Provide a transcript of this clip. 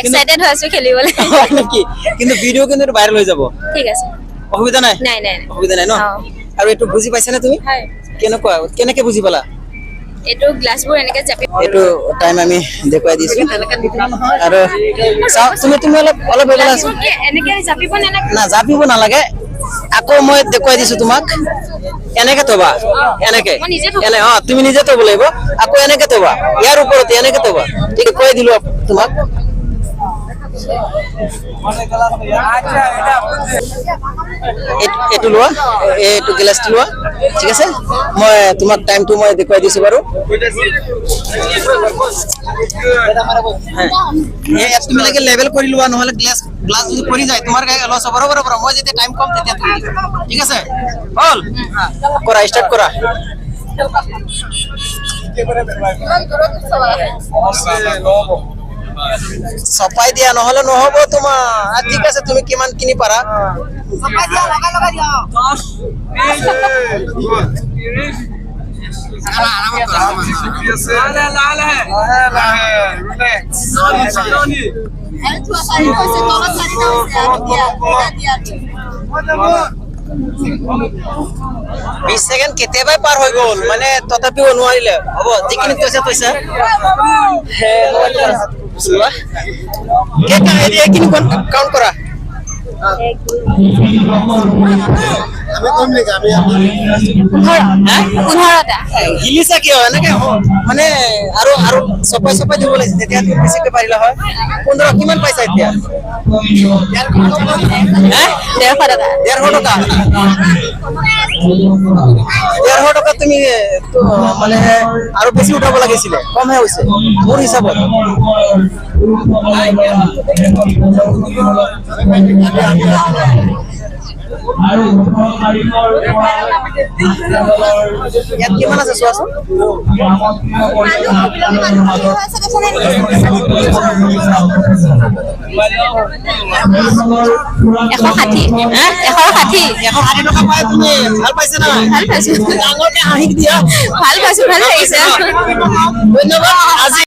Excited হৈ আছো খেলিবলৈ হয় নেকি কিন্তু ভিডিও কিন্তু ভাইরাল হৈ যাব ঠিক আছে অসুবিধা নাই নাই নাই অসুবিধা নাই ন অ। আৰু এইটো বুজি পাইছা না তুমি হয় কেনেকে বুজি পালা এইটো গ্লাছবোৰ এনেকে জাপি এইটো টাইম আমি দেখুৱাই দিছো আৰু তুমি অলপ হৈ গলা এনেকে জাপিব নালাগে না জাপিব নালাগে আকৌ মই দেখুৱাই দিছো তোমাক এনেকে থবা এনেকে মই নিজে থব এনে তুমি নিজে থব লাগিব আকৌ এনেকে থবা ইয়াৰ ওপৰতে এনেকে থবা ঠিক কৈ দিলো তোমাক এইটো লোৱা এইটো গ্লাছটো লোৱা ঠিক আছে মই তোমাক টাইমটো মই দেখুৱাই দিছো বাৰু তুমি লাগে লেভেল কৰি লোৱা নহলে গ্লাছ যদি পৰি যায় তোমাৰ গায়ে লছ হ'ব বৰাবৰ মই যেতিয়া টাইম কম তেতিয়া তুমি ঠিক আছে বল কৰা স্টাৰ্ট কৰা সপাই দিয়া নহলে নহব তোমাৰ ঠিক আছে তুমি কিমান কিনি পাৰা সপাই দিয়া লগা দিয়া 20 সেকেন্ড কেতিয়াবাই পাৰ হৈ গ'ল মানে তথাপিও নোৱাৰিলে হ'ব যিখিনি কৈছা কেটা এৰিয়া কিনি কাউন্ট কৰা আমি কম নেকি আমি 15টা গিলিছা কিয় এনেকে মানে আৰু সপাই দিব লাগিছে তেতিয়া তুমি বেছিকে পাৰিলা হয় 15 কিমান পাইছা এতিয়া 150 টকা 150 টকা তুমি মানে আৰু বেছি উঠাব লাগিছিলে কমহে হৈছে মোৰ হিচাপত ইয়াত কিমান আছে চোৱাচোন 160 টকা পাই তুমি ভাল পাইছা না ভাল পাইছো ডাঙৰকে হাঁহি দিয়া ভাল পাইছো ভাল লাগিছে ধন্যবাদ আজি